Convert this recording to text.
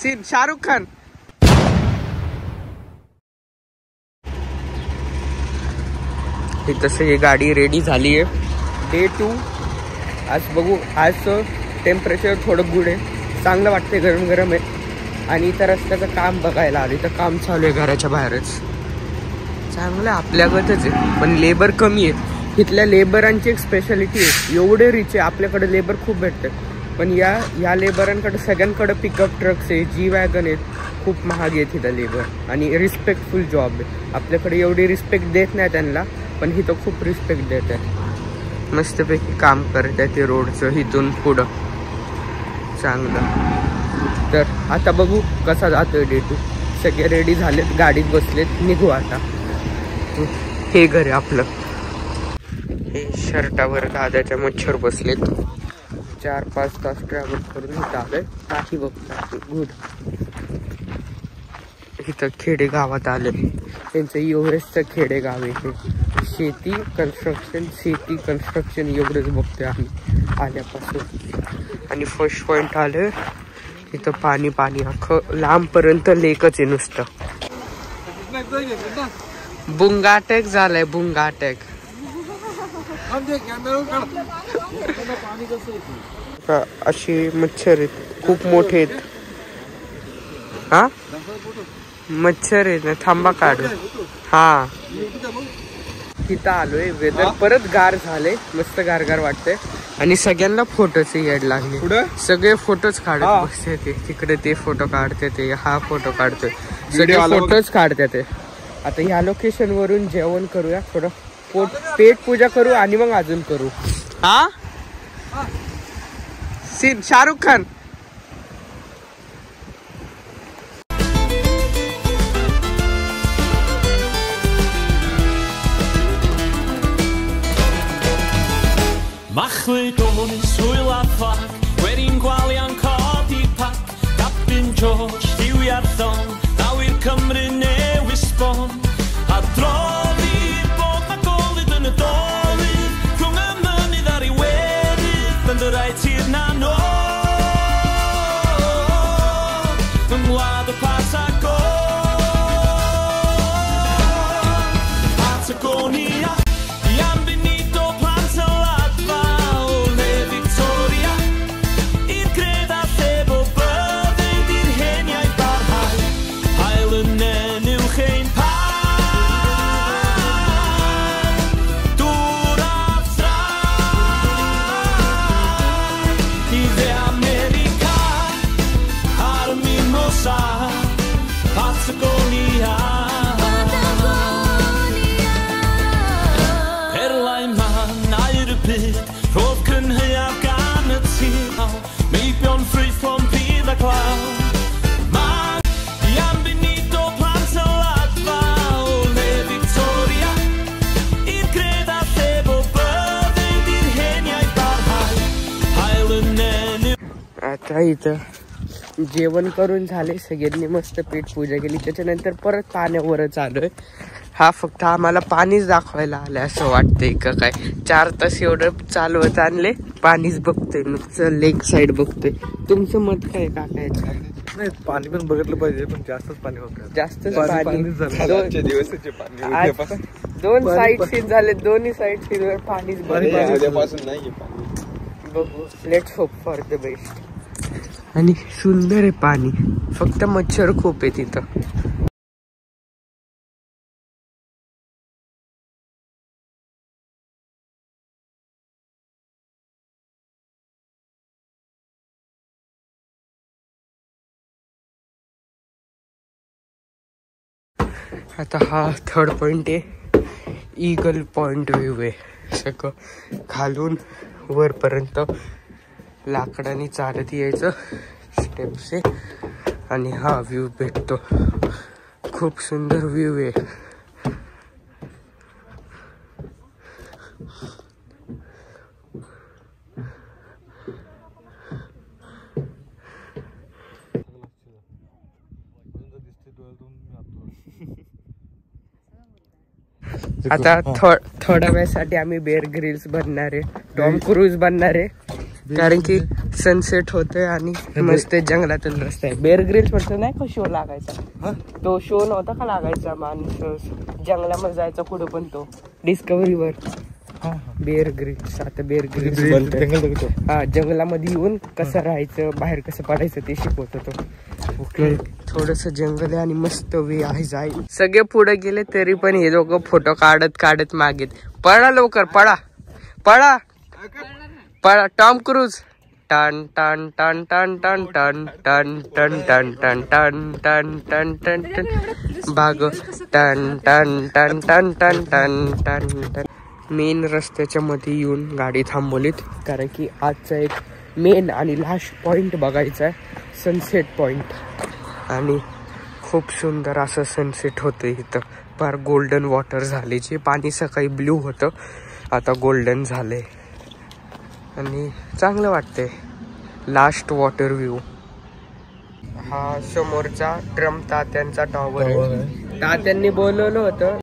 Scene Shahrukh Khan. तसं ही गाडी ready झाली आहे. डे 2 आज बघू. आज टेम्परेचर थोडं गुड आहे, चांगलं वाटते, गरम गरम आहे. आणि इथं रस्त्याचं काम बघायला आलं. इथं काम चालू आहे घराच्या बाहेरच. चांगलं आपल्याकडच आहे पण लेबर कमी आहे. इथल्या लेबरांची एक स्पेशालिटी आहे, एवढे रिच आहे. आपल्याकडे लेबर खूप भेटतात पण या लेबरांकडे सगळ्यांकडे पिकअप ट्रक्स आहे, जी वॅगन आहेत. खूप महाग आहे तिथं लेबर आणि रिस्पेक्टफुल जॉब आहे. आपल्याकडे एवढी रिस्पेक्ट देत नाही त्यांना पण इथं खूप रिस्पेक्ट देत आहे. मस्तपैकी काम करत आहे ते रोडचं इथून पुढं. चांगलं. तर आता बघू कसा जातोय डे 2. सगळे रेडी झालेत, गाडीत बसलेत, निघू आता. हे घर आहे आपलं. हे शर्टावर दादाच्या मच्छर बसलेत. 4-5 तास ट्रॅव्हल करून इथं आलोय. काही बघता गुड. इथं खेडेगावात आले. त्यांचं एव्हरेस्टचं खेडेगाव आहे. शेती कन्स्ट्रक्शन एवढंच बघतोय आम्ही आल्यापासून. आणि फर्स्ट पॉइंट आलं इथं पाणी अख्खं लांबपर्यंत लेकच आहे नुसतं. बुंगा अटॅक झालाय, बुंगा अटॅक. अशी मच्छर आहेत, खूप मोठे आहेत. हा मच्छर आहेत ना, थांबा काढू. हा तिथं आलोय. वेदर परत गार झाले, मस्त गार वाटतंय. आणि सगळ्यांना फोटोची याड लागली. सगळे फोटोच काढत बसते ते. तिकडे ते फोटो काढते ते, हा फोटो काढतोय, सगळे फोटोच काढते ते. आता ह्या लोकेशन वरून जेवण करूया, थोडं पेट पूजा करू आणि मग अजून करू. हा scene Shahrukh Khan. Mach with ons hwyl a ffac, wedyn gwalia'n codi pac, Captain George, Hugh Iarthon, naw i'r Cymru newydd sbon. A drolydd bod na golyd yn y dolydd, rhwng y mynydd ar ei werydd, yn dy rhaid tir na nôl, yng ngwlad y Patagon. Patagonia. आता इथं जेवण करून झाले, सगळ्यांनी मस्त पेट पूजा केली. त्याच्यानंतर परत पाण्यावरच आलोय. हा फक्त आम्हाला पाणीच दाखवायला आलंय असं वाटतंय का काय. 4 तास एवढं चालवत आणले, पाणीच बघतोय नुसतं, लेक साईड बघतोय. तुमचं मत काय काका? नाही पाणी पण बघितलं पाहिजे पण जास्तच पाणी होतं. जास्तच पाणी. 2 साईड सीन झाले, दोन्ही साईड सीन वर पाणीच नाही. बघू, let's hope for the best. आणि सुंदर आहे पाणी, फक्त मच्छर खूप आहे तिथं. आता हा 3rd पॉइंट आहे, ईगल पॉइंट व्ह्यू आहे. सगळं खालून वरपर्यंत लाकडाने चालत यायचं, स्टेप्स आहे. आणि हा व्ह्यू भेटतो, खूप सुंदर व्ह्यू आहे. आता थोड्या वेळासाठी आम्ही बेअर ग्रिल्स बनणार आहे, टॉम क्रूज बनणार आहे. कारण की सनसेट होतोय आणि मस्त जंगलातून रस्ता आहे. बेअर ग्रिल्स म्हणतो नाही का शो लागायचा, तो शो नव्हता का लागायचा, माणूस जंगलामध्ये जायचा कुठं पण, तो डिस्कव्हरीवर. Bear Grylls. आता बेअर ग्रिल्स हा जंगलामध्ये येऊन कसं राहायचं, बाहेर कसं पडायचं ते शिकवत होतो. ओके, थोडस जंगल आहे आणि मस्त वे आहे जाय. सगळे पुढे गेले तरी पण हे लोक फोटो काढत काढत मागेत. पळा लवकर, पळा पळा पळा. Tom Cruise. टन टन टन टन टन टन टन टन टन टन टन टन टन टन टन भाग टन टन टन टन टन टन टन टन. मेन रस्त्याच्या मध्ये येऊन गाडी थांबवलीत कारण की आजचा एक मेन आणि लास्ट पॉइंट बघायचा आहे, सनसेट पॉइंट. आणि खूप सुंदर असं सनसेट होतं इथं. फार गोल्डन वॉटर झाले, जे पाणी सकाळी ब्ल्यू होतं आता गोल्डन झालंय आणि चांगलं वाटतंय. Last water view. हा समोरचा ट्रम्प तात्यांचा टॉवर आहे. तात्यांनी बोलवलं होतं